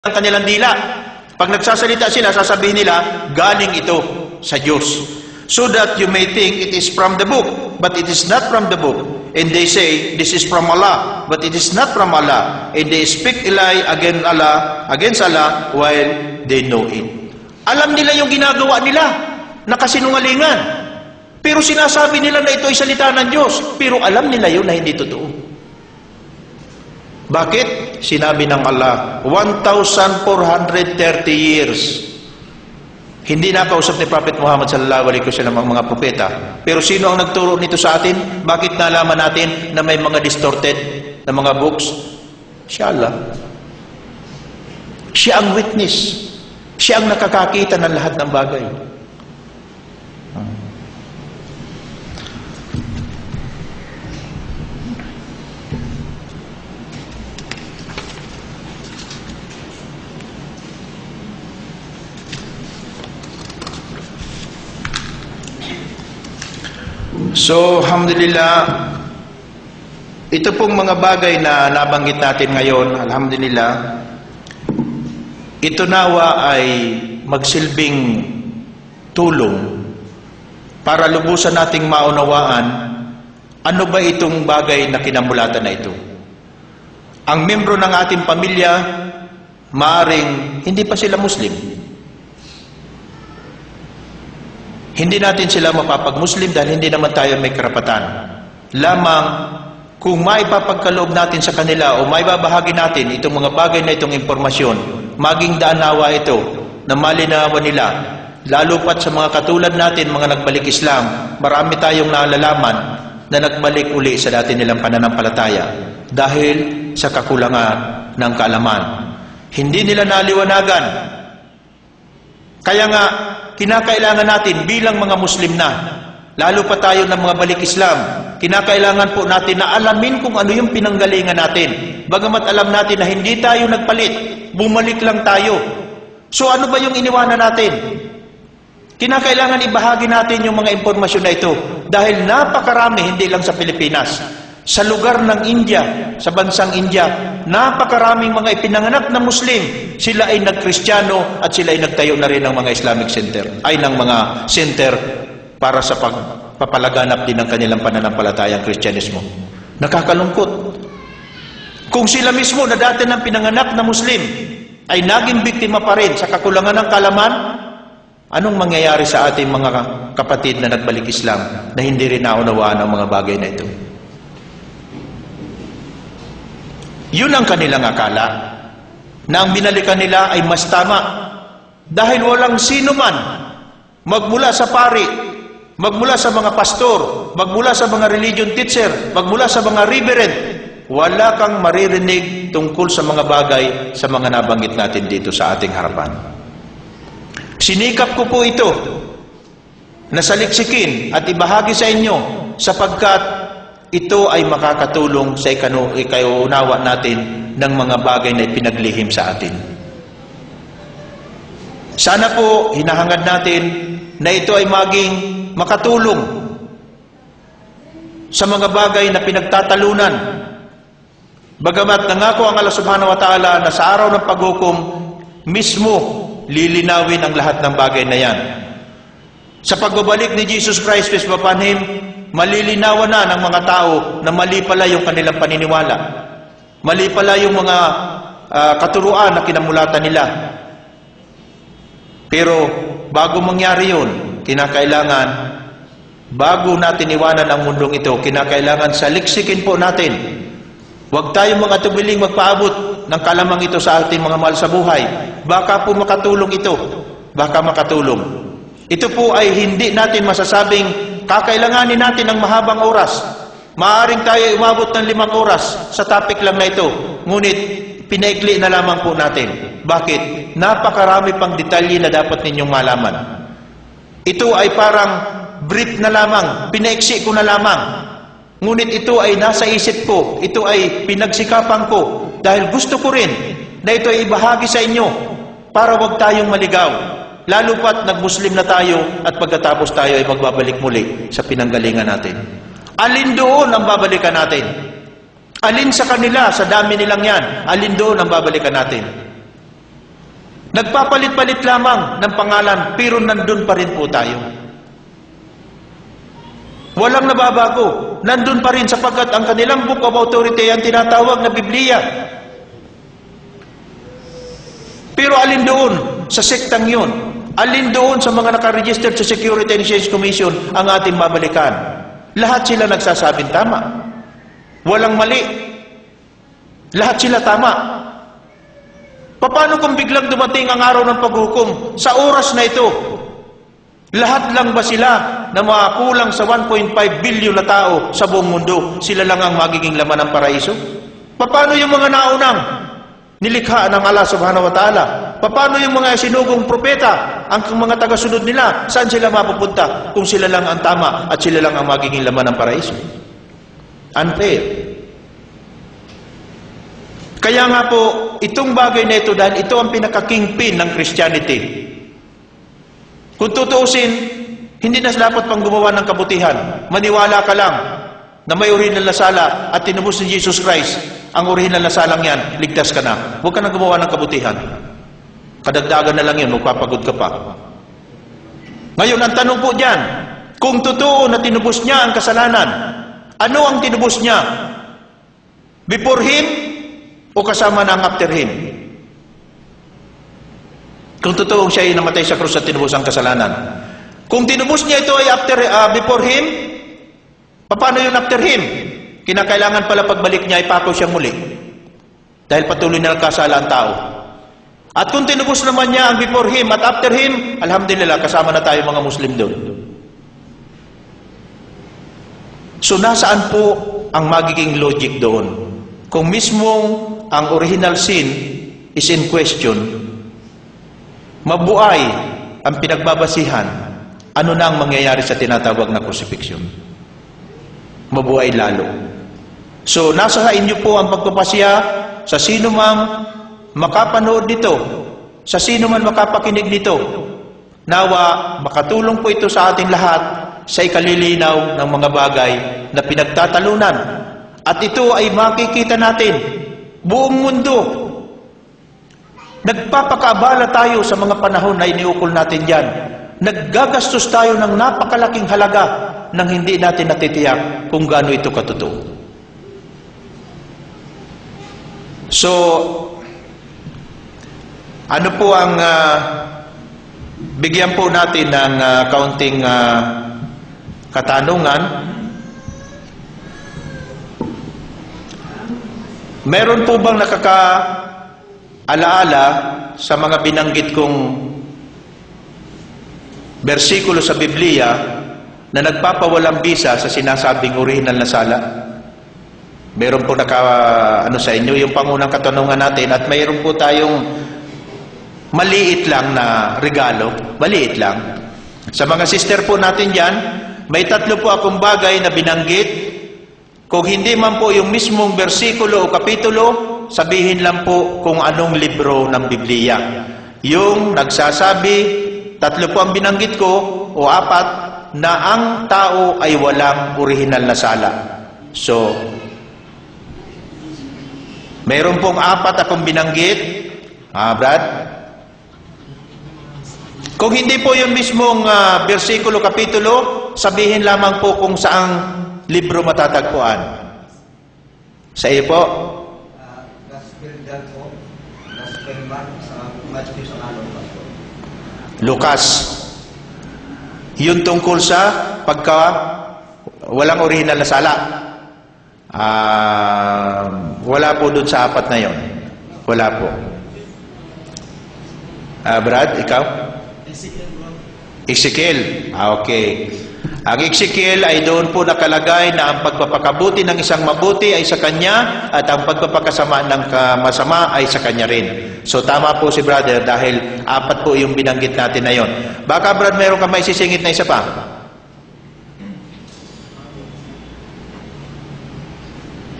ang kanilang dila. Pag nagsasalita sila, sasabihin nila, galing ito sa Diyos. So that you may think it is from the book, but it is not from the book. And they say, this is from Allah, but it is not from Allah. And they speak a lie against Allah, while they know it. Alam nila yung ginagawa nila, nakasinungalingan. Pero sinasabi nila na ito ay salita ng Diyos. Pero alam nila yun na hindi totoo. Bakit? Sinabi ng Allah, 1,430 years. Hindi nakausap ni Prophet Muhammad sallallahu alaihi wasallam ang mga propeta. Pero sino ang nagturo nito sa atin? Bakit nalaman natin na may mga distorted na mga books? Siya Allah. Siya ang witness. Siya ang nakakakita ng lahat ng bagay. So, alhamdulillah, ito pong mga bagay na nabanggit natin ngayon, alhamdulillah, ito nawa ay magsilbing tulong para lubusan nating maunawaan ano ba itong bagay na kinamulatan na ito. Ang membro ng ating pamilya, maaring hindi pa sila Muslim. Hindi natin sila mapapag-Muslim dahil hindi naman tayo may karapatan. Lamang kung maipapagkaloob natin sa kanila o maibabahagi natin itong mga bagay na itong impormasyon, maging daanawa ito na malinawan nila, lalo pat sa mga katulad natin, mga nagbalik Islam, marami tayong naalalaman na nagbalik uli sa dati nilang pananampalataya dahil sa kakulangan ng kaalaman. Hindi nila naliwanagan. Kaya nga, kinakailangan natin bilang mga Muslim na, lalo pa tayo ng mga balik Islam, kinakailangan po natin na alamin kung ano yung pinanggalingan natin. Bagamat alam natin na hindi tayo nagpalit, bumalik lang tayo. So ano ba yung iniwanan natin? Kinakailangan ibahagi natin yung mga impormasyon na ito dahil napakarami, hindi lang sa Pilipinas. Sa lugar ng India, sa bansang India, napakaraming mga ipinanganak na Muslim. Sila ay nagkristyano at sila ay nagtayo na rin ng mga Islamic center. Ay ng mga center para sa pagpapalaganap din ng kanilang pananampalatayang Kristyanismo. Nakakalungkot. Kung sila mismo na dati ng pinanganak na Muslim ay naging biktima pa rin sa kakulangan ng kaalaman, anong mangyayari sa ating mga kapatid na nagbalik Islam na hindi rin naunawaan ang mga bagay na ito? Yun ang kanilang akala, na ang binalikan nila ay mas tama. Dahil walang sino man, magmula sa pari, magmula sa mga pastor, magmula sa mga religion teacher, magmula sa mga reverend, wala kang maririnig tungkol sa mga bagay sa mga nabanggit natin dito sa ating harapan. Sinikap ko po ito na saliksikin at ibahagi sa inyo sapagkat ito ay makakatulong sa ikaunawa natin ng mga bagay na ipinaglihim sa atin. Sana po, hinahangad natin na ito ay maging makatulong sa mga bagay na pinagtatalunan. Bagamat nangako ang Allah subhanahu wa ta'ala na sa araw ng paghukom, mismo lilinawin ang lahat ng bagay na yan. Sa pagbabalik ni Jesus Christ, peace be upon Him, malilinawan na ng mga tao na mali pala yung kanilang paniniwala. Mali pala yung mga katuruan na kinamulatan nila. Pero bago mangyari yun, kinakailangan, bago natin iwanan ang mundong ito, kinakailangan saliksikin po natin. Huwag tayong mga tubiling magpaabot ng kalamang ito sa ating mga mahal sa buhay. Baka po makatulong ito. Baka makatulong. Ito po ay hindi natin masasabing kakailanganin natin ng mahabang oras. Maaring tayo umabot ng 5 oras sa topic lang na ito. Ngunit, pinaikli na lamang po natin. Bakit? Napakarami pang detalye na dapat ninyong malaman. Ito ay parang brief na lamang. Pinaiksi ko na lamang. Ngunit ito ay nasa isip ko. Ito ay pinagsikapan ko. Dahil gusto ko rin na ito ay ibahagi sa inyo para wag tayong maligaw. Lalo pat nag-Muslim na tayo at pagkatapos tayo ay magbabalik muli sa pinanggalingan natin. Alin doon ang babalikan natin? Alin sa kanila, sa dami nilang yan, alin doon ang babalikan natin? Nagpapalit-palit lamang ng pangalan, pero nandun pa rin po tayo. Walang nababago. Nandun pa rin sapagkat ang kanilang book of authority ang tinatawag na Biblia. Pero alin doon sa sektang yun? Alin doon sa mga nakaregistered sa Security and Exchange Commission ang ating babalikan? Lahat sila nagsasabing tama. Walang mali. Lahat sila tama. Paano kung biglang dumating ang araw ng paghukom sa oras na ito? Lahat lang ba sila na makakulang sa 1.5 billion na tao sa buong mundo? Sila lang ang magiging laman ng paraiso? Paano yung mga naunang nilikha ng Allah subhanahu wa ta'ala? Paano yung mga sinugong propeta, ang mga tagasunod nila? Saan sila mapupunta kung sila lang ang tama at sila lang ang magiging laman ng paraiso? Unfair. Kaya nga po, itong bagay na ito, dahil ito ang pinaka-kingpin ng Christianity. Kung tutuusin, hindi na dapat pang gumawa ng kabutihan. Maniwala ka lang na may orihinal na sala at tinubos ni Jesus Christ, ang orihinal na salang yan, ligtas ka na. Huwag ka na gumawa ng kabutihan. Kadagdagan na lang yun, magpapagod ka pa. Ngayon, ang tanong po dyan, kung totoo na tinubos niya ang kasalanan, ano ang tinubos niya? Before Him? O kasama na ang after Him? Kung totoong siya ay namatay sa krus at tinubos ang kasalanan. Kung tinubos niya ito ay before Him, paano yun after Him? Kinakailangan pala pagbalik niya ay pako siyang muli. Dahil patuloy na nagkasala ang tao. At kung tinubos naman niya ang before Him at after Him, alhamdulillah, kasama na tayo mga Muslim doon. So nasaan po ang magiging logic doon? Kung mismong ang original sin is in question, mabuhay ang pinagbabasihan, ano na ang mangyayari sa tinatawag na crucifixion? Mabuhay lalo. So, nasa sa inyo po ang pagpapasya sa sino mang makapanood nito, sa sino man makapakinig nito. Nawa, makatulong po ito sa ating lahat sa ikalilinaw ng mga bagay na pinagtatalunan. At ito ay makikita natin, buong mundo. Nagpapakaabala tayo sa mga panahon na iniukol natin yan. Naggagastos tayo ng napakalaking halaga nang hindi natin natitiyak kung gaano ito katotoo. So, ano po ang bigyan po natin ng kaunting katanungan? Meron po bang nakakaalaala sa mga binanggit kong bersikulo sa Biblia na nagpapawalang bisa sa sinasabing orihinal na sala? Meron po sa inyo yung pangunang katanungan natin at mayroon po tayong maliit lang na regalo. Maliit lang. Sa mga sister po natin dyan, may 3 po akong bagay na binanggit. Kung hindi man po yung mismong bersikulo o kapitulo, sabihin lang po kung anong libro ng Biblia. Yung nagsasabi, 3 po ang binanggit ko, o 4, na ang tao ay walang orihinal na sala. So, mayroon pong 4 akong binanggit. Brad? Kung hindi po yung mismong bersikulo, kapitulo, sabihin lamang po kung saang libro matatagpuan. Sa iyo po? Gospel dal po. Gospel Mark sa Matthew sa Lucas. Yun tungkol sa pagka walang orihinal na sala. Wala po dun sa 4 na yon. Wala po. Brad, ikaw? Ezekiel. Okay. Ang Ezekiel ay doon po nakalagay na ang pagpapakabuti ng isang mabuti ay sa kanya at ang pagpapakasama ng masama ay sa kanya rin. So tama po si brother dahil 4 po yung binanggit natin na yon. Baka brad meron ka may sisingit na isa pa?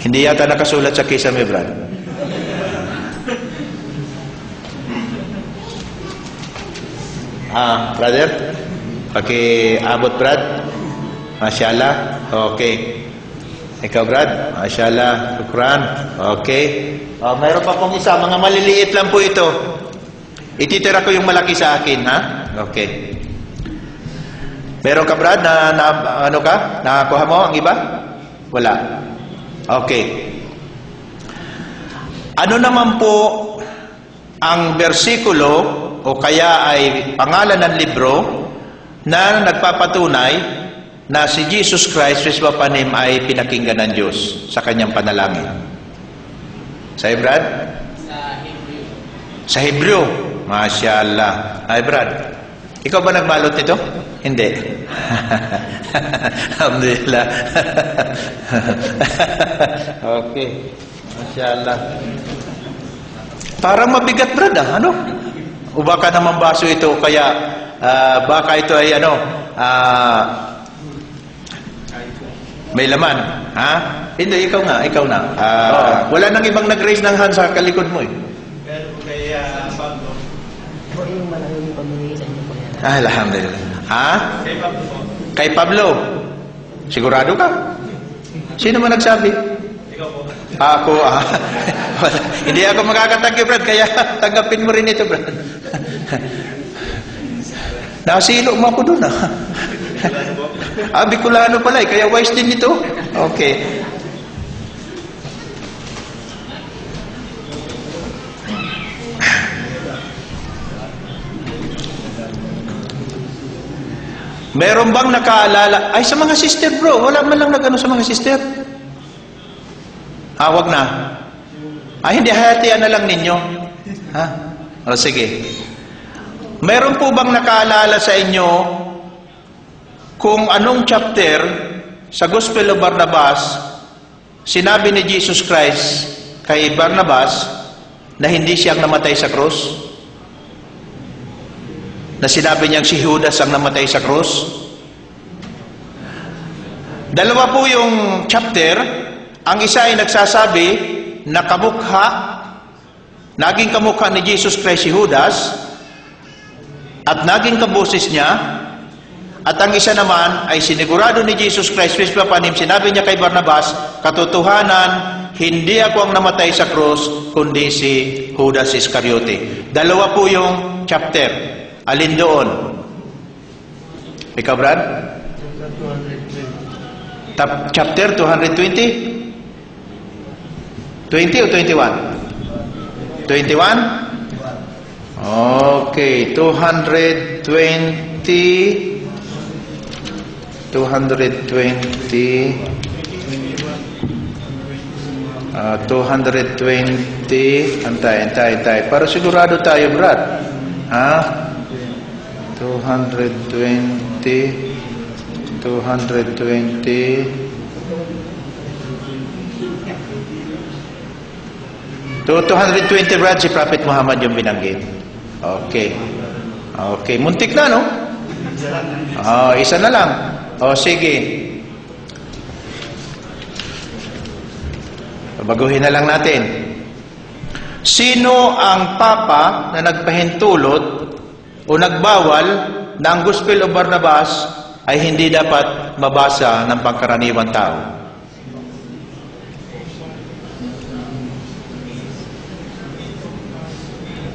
Hindi yata nakasulat sa kisame, brad. Brother? Pakiabot, Brad. Masyaallah. Okay. Ikaw, Brad. Masyaallah. Shukran. Okay. Mayroon pa pong isa. Mga maliliit lang po ito. Ititira ko yung malaki sa akin, ha? Okay. Meron ka, Brad, na ano ka? Nakakuha mo ang iba? Wala. Okay. Ano naman po ang bersikulo o kaya ay pangalan ng libro na nagpapatunay na si Jesus Christ, His Papanim, ay pinakinggan ng Diyos sa kanyang panalangin? Sa'yo, Brad? Sa Hebreo. Masyaallah. Ay, Brad, ikaw ba nagbalot nito? Hindi. Alhamdulillah. Okay. Masyaallah. Parang mabigat, Brad, ano? O baka naman baso ito, kaya baka ito ay may laman. Ha? Hindi, ikaw na. Wala nang ibang nag-raise ng hand sa kalikod mo eh. Pero kaya Pablo. Po yung malamang pamilya sa inyo po yan. Alhamdulillah. Ha? Kay Pablo po. Kay Pablo. Sigurado ka? Sino man nagsabi? Ikaw po. Ako, hindi ako makakatanggi, Brad, kaya tanggapin mo rin ito, Brad. Nasilo mo ako doon, Bicolano pala, kaya wise din ito. Okay. Meron bang nakaalala? Ay, sa mga sister, bro. Wala man lang nag-ano sa mga sister. Wag na. Hindi, hayatian na lang ninyo. Ha? O, sige. Meron po bang nakaalala sa inyo kung anong chapter sa Gospel of Barnabas sinabi ni Jesus Christ kay Barnabas na hindi siyang namatay sa krus? Na sinabi niyang si Judas ang namatay sa krus? Dalawa po yung chapter. Ang isa ay nagsasabi na naging kamukha ni Jesus Christ si Judas at naging kaboses niya. At ang isa naman ay sinigurado ni Jesus Christ, His Papanim, sinabi niya kay Barnabas, katotohanan, hindi ako ang namatay sa krus, kundi si Judas Iscariote. Dalawa po yung chapter. Alin doon? Ikaw, Brad? Chapter 220? 20 o 21? 21? Okay, 220. 220. Antay. Para sigurado tayo, Brad. Ha? 220. 220, Brad, si Prophet Muhammad yung binanggit. Okay. Muntik na, no? Isa na lang. Sige. Baguhin na lang natin. Sino ang papa na nagpahintulot o nagbawal na ang Gospel of Barnabas ay hindi dapat mabasa ng pangkaraniwang tao?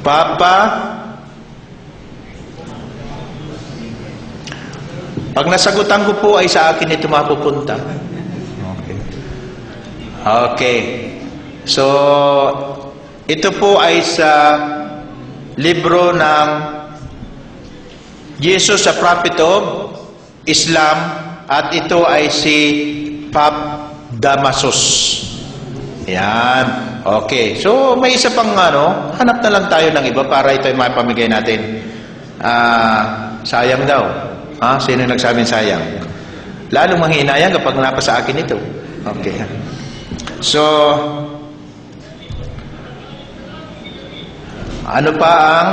Papa, pag nasagutan ko po ay sa akin ito mapupunta. Okay. So, ito po ay sa libro ng Jesus, a Prophet of Islam, at ito ay si Pope Damasus. Yan. Okay. So, may isa pang hanap na lang tayo ng iba para ito ay mapamigay natin. Sayang daw. Sino nagsabing sayang? Lalong manghinayang kapag napasa akin ito. Okay. So, ano pa ang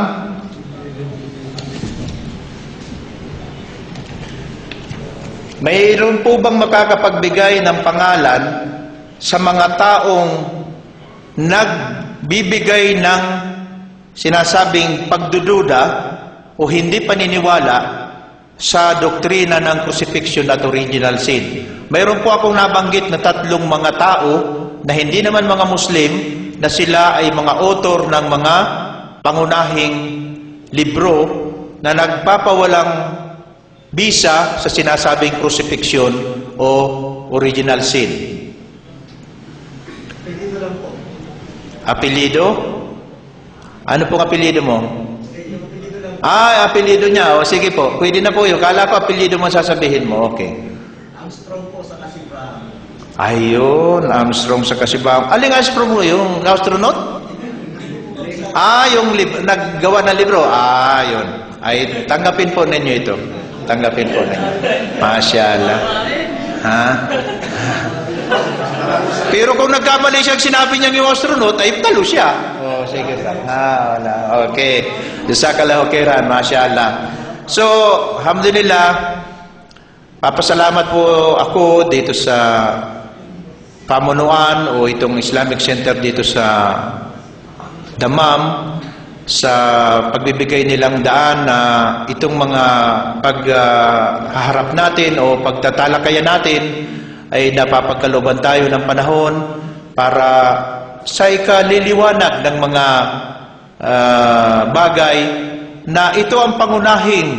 mayroon po bang makakapagbigay ng pangalan sa mga taong nagbibigay ng sinasabing pagdududa o hindi paniniwala sa doktrina ng crucifixion at original sin? Mayroon po akong nabanggit na 3 mga tao na hindi naman mga Muslim, na sila ay mga author ng mga pangunahing libro na nagpapawalang bisa sa sinasabing crucifixion o original sin. Pwede lang po. Apelido? Ano pong apelido mo? Yung pwede lang po. Apelido niya. O, sige po. Pwede na po yun. Kala ko apelido mo sasabihin mo. Okay. Armstrong po sa Kasibahan. Ayun, Armstrong sa Kasibahan. Aling Armstrong mo? Yung astronaut? Yung naggawa ng libro. Yun. Ay, tanggapin po ninyo ito. Tanggapin po ninyo. Masyaallah. Ha? Pero kung nagkamali siya sinabi niya yung astronaut, ay talo siya. Sige. Wala. Okay. Jazakallahu khairan. Masyaallah. So, alhamdulillah, papasalamat po ako dito sa pamunuan o itong Islamic Center dito sa Damam sa pagbibigay nilang daan na itong mga paghaharap natin o pagtatalakayan natin ay napapagkalooban tayo ng panahon para sa ikaliliwanag ng mga bagay na ito ang pangunahing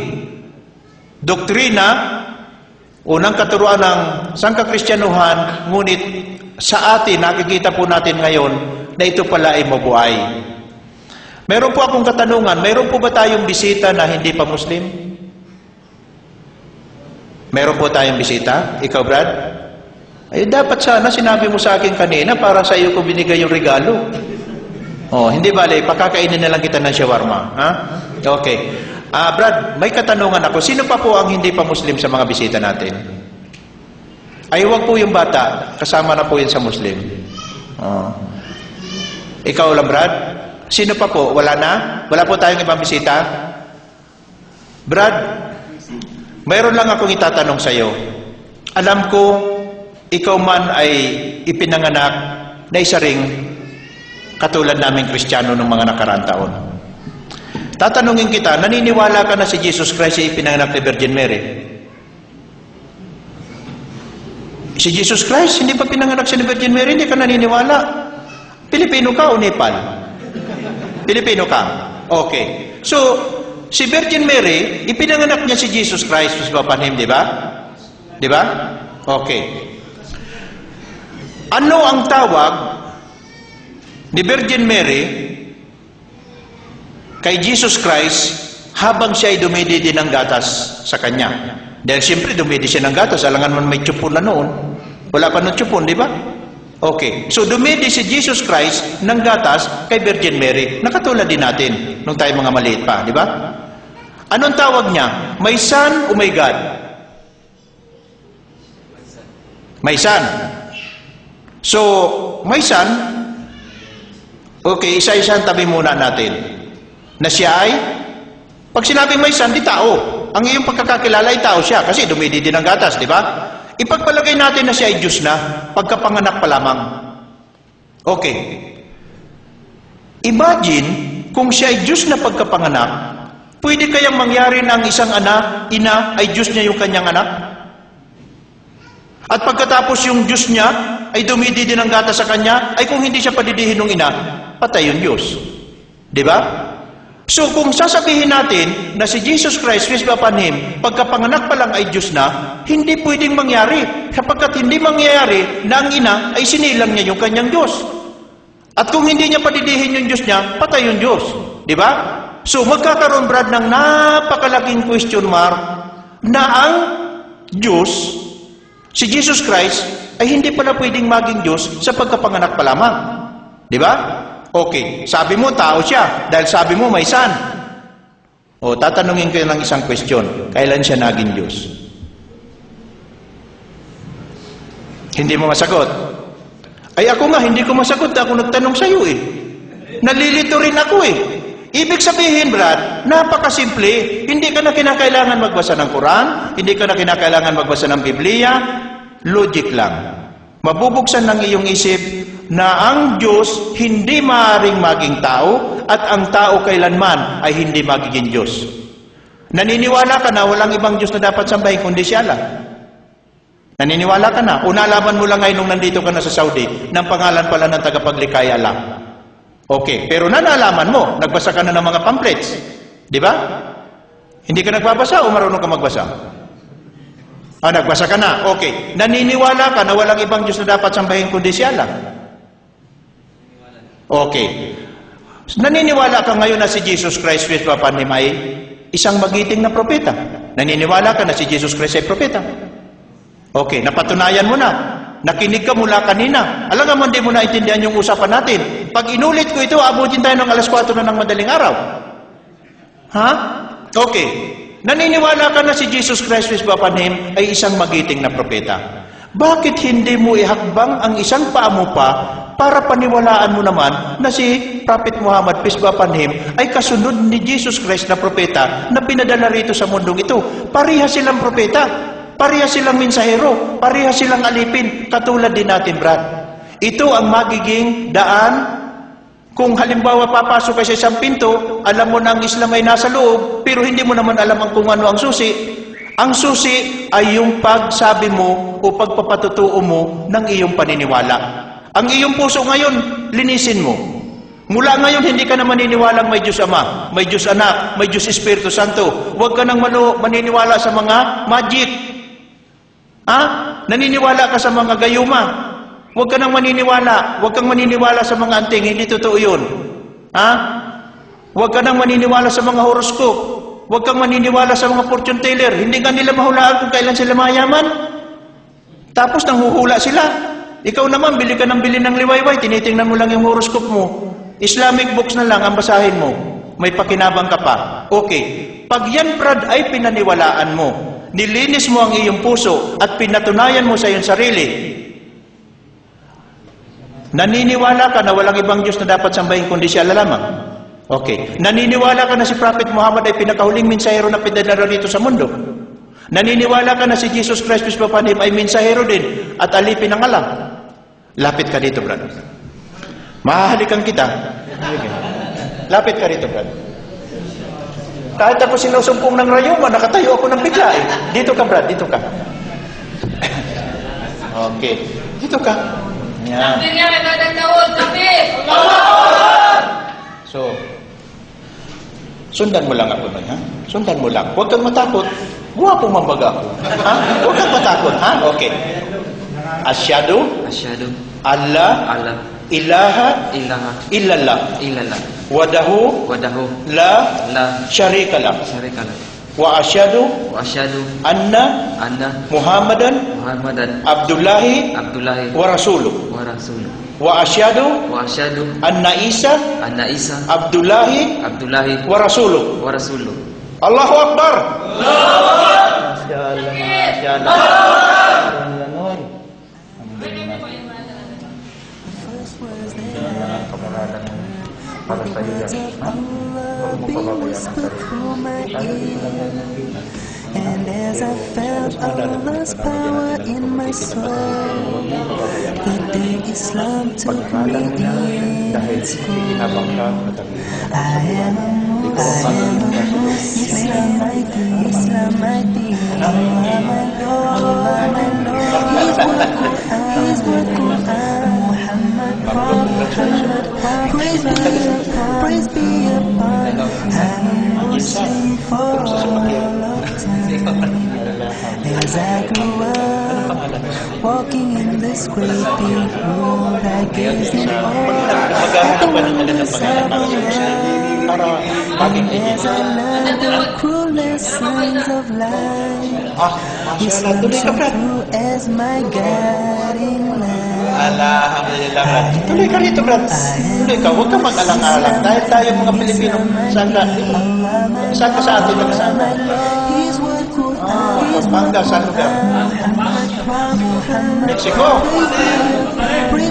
doktrina, unang katuruan ng sangkakristyanuhan, ngunit sa atin, nakikita po natin ngayon na ito pala ay mabuhay. Meron po akong katanungan, meron po ba tayong bisita na hindi pa Muslim? Meron po tayong bisita? Ikaw, Brad? Ay, dapat sana sinabi mo sa akin kanina para sa iyo ko binigay yung regalo. Hindi bale, pakakainin na lang kita ng shawarma. Ha? Okay. Brad, may katanungan ako. Sino pa po ang hindi pa Muslim sa mga bisita natin? Ay, huwag po yung bata. Kasama na po yan sa Muslim. Ikaw lang, Brad? Sino pa po? Wala na? Wala po tayong ibang bisita? Brad, mayroon lang akong itatanong sa iyo. Alam ko, ikaw man ay ipinanganak na isa ring katulad naming Kristiyano ng mga nakaraang taon. Tatanungin kita, naniniwala ka na si Jesus Christ ay ipinanganak ni Virgin Mary? Si Jesus Christ, hindi pa pinanganak siya ni Virgin Mary, hindi ka naniniwala? Pilipino ka o Nepal? Pilipino ka? Okay. So, si Virgin Mary, ipinanganak niya si Jesus Christ, mas papanim, di ba? Di ba? Okay. Ano ang tawag ni Virgin Mary kay Jesus Christ habang siya ay dumididi ng gatas sa kanya? Dahil siyempre dumidi siya ng gatas, alangan man may tsupon na noon. Wala pa ng tsupon, di ba? Okay. So dumidi si Jesus Christ ng gatas kay Virgin Mary. Nakatulad din natin nung tayo mga maliit pa, di ba? Anong tawag niya? May son o may God? May son. So, may son. Okay, isa-isa tabi muna natin. Na siya ay, pag sinabing may son, di tao. Ang iyong pagkakakilala ay tao siya kasi dumidi din ng gatas, di ba? Ipagpalagay natin na siya ay Diyos na, pagkapanganak pa lamang. Okay. Imagine, kung siya ay Diyos na pagkapanganak, pwede kayang mangyari ng isang ina ay Diyos niya yung kanyang anak? At pagkatapos yung Diyos niya ay dumididi ng gatas sa kanya, ay kung hindi siya padidihin ng ina, patay yung Diyos. Di ba? So kung sasabihin natin na si Jesus Christ, peace be upon Him, pagkapanganak pa lang ay Diyos na, hindi pwedeng mangyari. Kapagkat hindi mangyayari na ang ina ay sinilang niya yung kanyang Diyos. At kung hindi niya padidihin yung Diyos niya, patay yung Diyos. Di ba? So magkakaroon, Brad, ng napakalaking question mark na ang Diyos, si Jesus Christ, ay hindi pala pwedeng maging Diyos sa pagkapanganak pa lamang. Di ba? Okay, sabi mo tao siya dahil sabi mo may son. Tatanungin ko ng isang question. Kailan siya naging Diyos? Hindi mo masagot. Ay ako nga, hindi ko masagot. Ako nagtanong sa iyo eh. Nalilito rin ako eh. Ibig sabihin, Brad, napakasimple. Hindi ka na kinakailangan magbasa ng Quran, hindi ka na kinakailangan magbasa ng Biblia. Logic lang. Mabubuksan ng iyong isip na ang Diyos hindi maaaring maging tao at ang tao kailanman ay hindi magiging Diyos. Naniniwala ka na walang ibang Diyos na dapat sambahin kundi siya lang. Naniniwala ka na? O nalaman mo lang ngayon nung nandito ka na sa Saudi ng pangalan pala ng tagapaglikaya Allah. Okay, pero nalaman mo, nagbasa ka na ng mga pamphlets. Di ba? Hindi ka nagbabasa o marunong ka magbasa? Nagbasa ka na. Okay. Naniniwala ka na walang ibang Diyos na dapat sambahin kundi si Allah? Okay. Naniniwala ka ngayon na si Jesus Christ, peace be upon him, ay isang magiting na propeta? Naniniwala ka na si Jesus Christ ay propeta? Okay. Napatunayan mo na. Nakinig ka mula kanina. Alam nga mo, hindi mo naintindihan yung usapan natin. Pag inulit ko ito, abutin tayo ng alas 4 na ng madaling araw. Ha? Okay. Naniniwala ka na si Jesus Christ, peace be upon him, ay isang magiting na propeta. Bakit hindi mo ihakbang ang isang paa mo pa para paniwalaan mo naman na si Prophet Muhammad, peace be upon him, ay kasunod ni Jesus Christ na propeta na pinadala rito sa mundong ito? Parehas silang propeta, parehas silang mensahero, parehas silang alipin, katulad din natin, Brad. Ito ang magiging daan. Kung halimbawa papasok ka sa isang pinto, alam mo na ang Islam ay nasa loob, pero hindi mo naman alam kung ano ang susi. Ang susi ay yung pagsabi mo o pagpapatutuo mo ng iyong paniniwala. Ang iyong puso ngayon, linisin mo. Mula ngayon, hindi ka na maniniwalang may Diyos Ama, may Diyos Anak, may Diyos Espiritu Santo. Huwag ka nang maniniwala sa mga magic. Naniniwala ka sa mga gayuma. Huwag ka nang maniniwala. Huwag kang maniniwala sa mga anting. Hindi totoo yun. Huwag ka nang maniniwala sa mga horoscope. Huwag kang maniniwala sa mga fortune teller. Hindi ka nila mahulaan kung kailan sila mayaman. Tapos nanghuhula sila. Ikaw naman, bili ka ng bili ng liwayway. Tinitingnan mo lang yung horoscope mo. Islamic books na lang ang basahin mo. May pakinabang ka pa. Okay. Pag yan, Brad, ay pinaniwalaan mo. Nilinis mo ang iyong puso at pinatunayan mo sa iyong sarili. Naniniwala ka na walang ibang Diyos na dapat sambahin kundi si Allah lamang? Okay. Naniniwala ka na si Prophet Muhammad ay pinakahuling mensahero na pinadala rito sa mundo? Naniniwala ka na si Jesus Christ, peace be upon him, ay mensahero din at alipin ng Allah? Lapit ka dito, Brad. Mahahalikan kita. Lapit ka dito, Brad. Kahit ako sinusumpong ng rayuma, nakatayo ako ng bigla eh. Dito ka, Brad. Dito ka. Okay. Dito ka. Yan. Takbir niya, may badang taon, takbir! So, sundan mo lang ako nun, ha? Sundan mo lang. Huwag kang matakot. Guwapo mambaga ako. Ha? Huwag kang matakot, ha? Okay. Asyhadu Asyhadu alla alla ilaha ilaha illallah illallah wadahu wadahu la la syarika lah syarika lahu wa asyhadu wa asyhadu anna anna Muhammadan Muhammadan Abdullahi Abdullahi wa rasuluh wa rasuluh wa asyhadu wa asyhadu anna Isa anna Isa Abdullahi Abdullahi wa rasuluh. wa rasuluh. Allahu Akbar. Allahu Akbar. Para sa iyo yan. And as I felt Allah's power in my soul, the day Islam took me in school. I am a Muslim, Islam ID, Allah my Lord, His word Quran, Muhammad Prophet, praise be upon, I'm a Muslim for all of time. As I grew up, walking in this great big world, I gazed in awe at the wonders of Allah. As I learned the cruel lessons of life, Islam shone through as my guiding light. Alhamdulillah, Brad. Tuloy ka rito, Brad. Tuloy ka. Huwag kang mag-alang-alang. Dahil tayo mga Pilipino, saan ka? Saan ka sa atin? Saan ka? Pampanga, saan lugar? Mexico.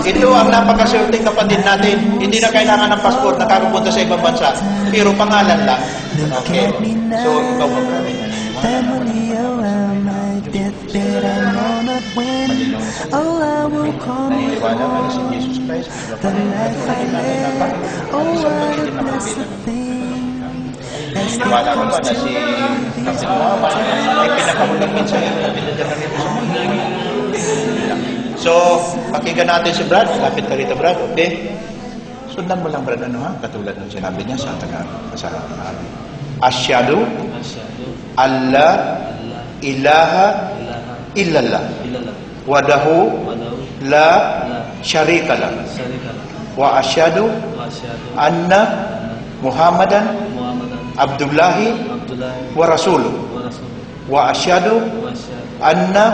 Ito ang napakaswerteng kapatid natin. Hindi na kailangan ng passport na kakapunta sa ibang bansa. Pero pangalan lang. Okay. So, ikaw ba, Brad? Family around my deathbed, I know not when Allah will call me home. The life I led, oh what a blessed thing. As the Wala ko ba na si these Kapit Muhammad ay pinakahulang mensahero na pinadala rito sa mundo. So, pakinggan natin si Brad. Lapit ka rito, Brad. Okay? Sundan mo lang, Brad, ano ha? Katulad ng sinabi niya sa taga sa Asyhadu Asyhadu alla alla ilaha ilaha illallah illallah wahdahu wa lahu la la syarikalah syarika lahu wa asyhadu wa asyhadu anna Muhammadan Muhammadan Abdullahi Abdullah wa rasuluh wa rasuluh wa asyhadu wa asyhadu anna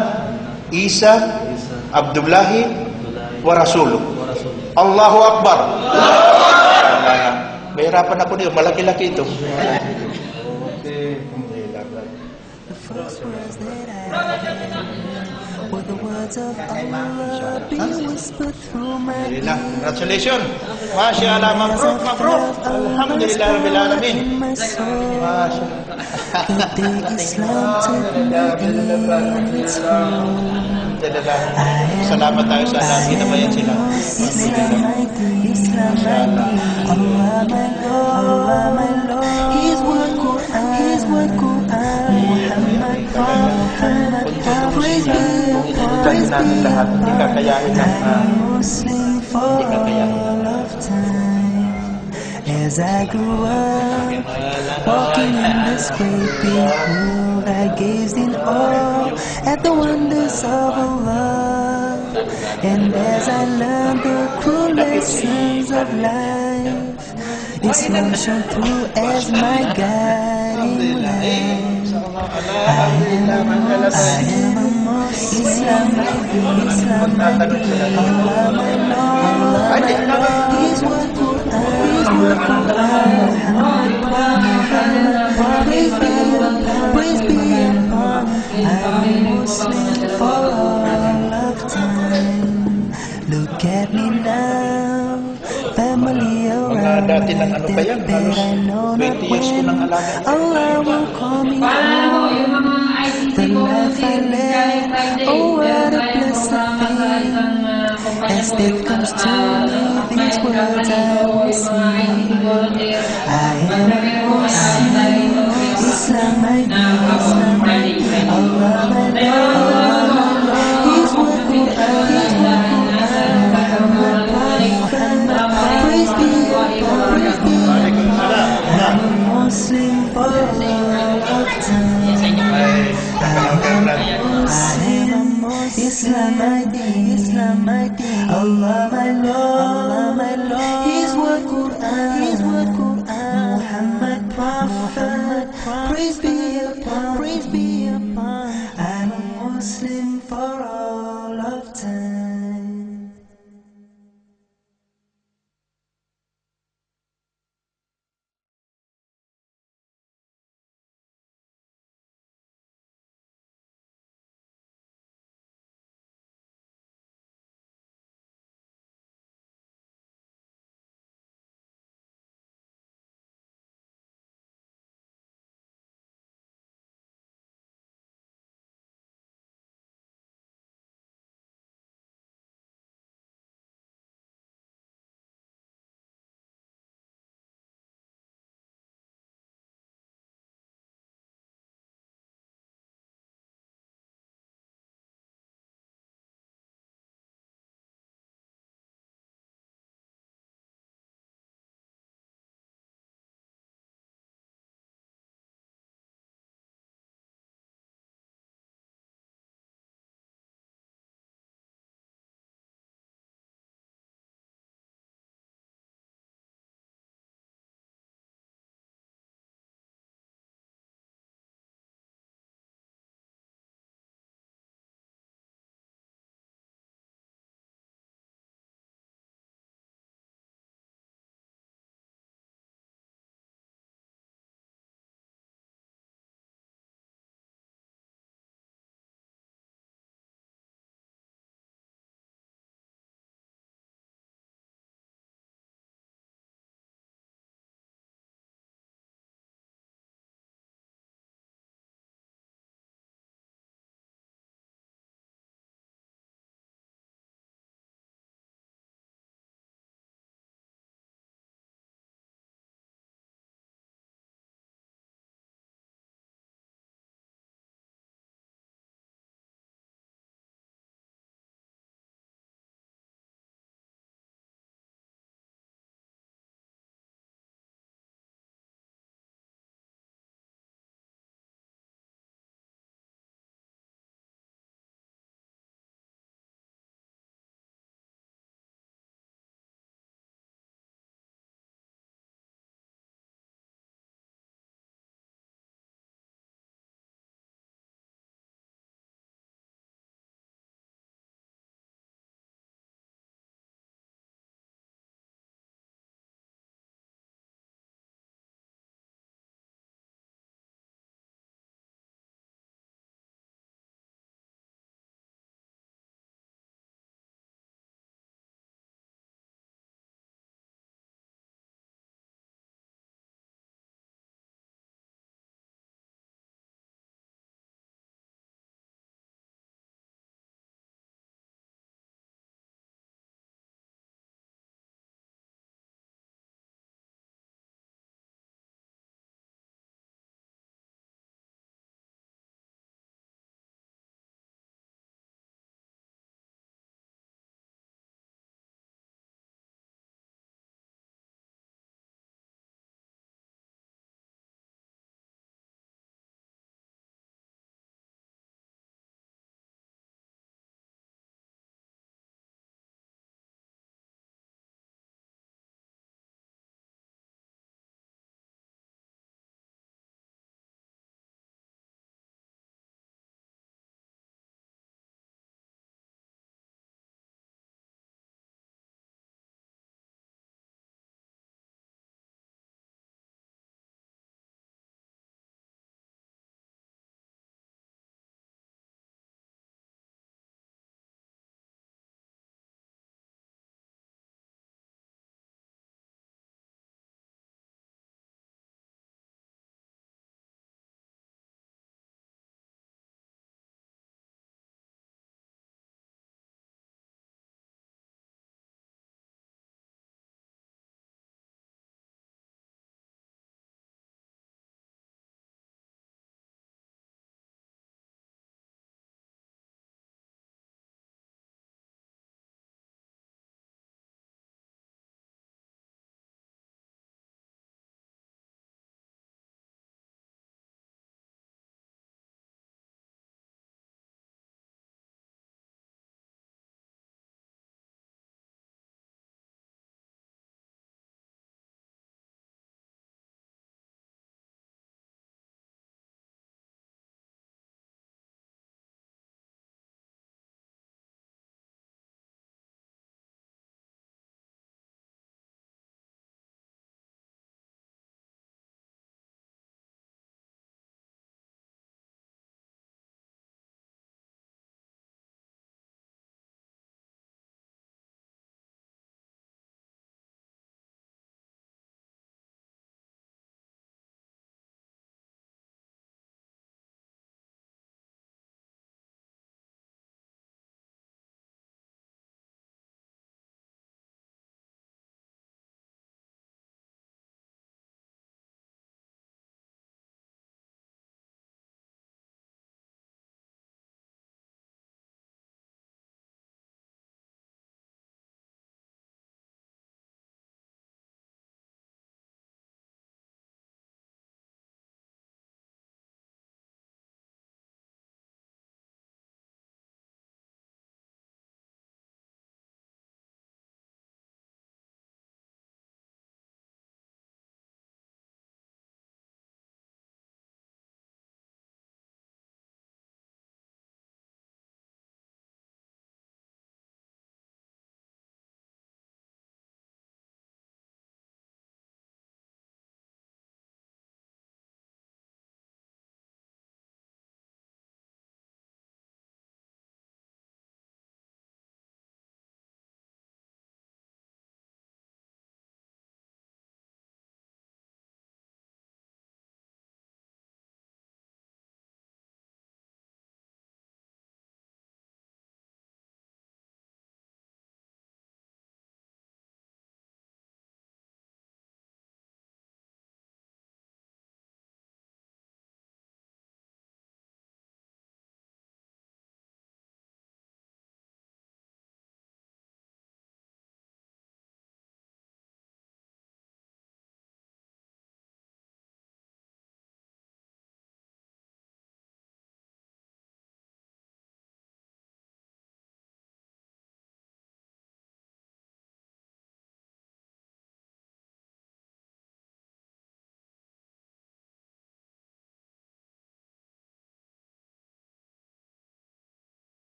Isa Isa Abdullahi Abdullah wa rasuluh. wa rasuluh. Allahu Akbar. Mahirapan ako dito, malaki-laki ito. The first words that I heard were the words of Allah being whispered through my Alhamdulillah. ear. Congratulations. Masya Allah, mabruk, mabruk. Alhamdulillah, Rabbil Alamin. In my soul, Masya the day Islam took me in its room. Salamat tayo sa Allah. Ginabayan sila. Islam mighty, Allah my Lord, His word Quran, Muhammad Prophet, praise be Lahat, hindi kakayahin ng I'm Muslim for all of time. As I grew up, walking in this great big world, I gazed in awe at the wonders of Allah. And as I learned the cruel lessons of life, Islam shone through as my guiding light. I am a Muslim, Islam my deen, Allah my Lord, His word Quran, Muhammad, praise be upon. I'm a Muslim for all of time. Look at me now, family around dati ng ano pa yan, halos I know 20 years ko nang alaga. Allah will call me Paano yung home. mga ICT The po life I Christian led, Friday, oh what meron a tayong blessed programa sa thing. isang kumpanya As po day yung comes to me, these words I yung will mga sing. ICT volunteer. I am a Muslim, Islam my deen, Islam my deen, Allah my Lord, His word Quran, Muhammad Prophet, praise be upon, I'm a Muslim for all of time. I am a Muslim, Islam my deen, Allah my Lord, His word Quran, Muhammad Prophet, praise be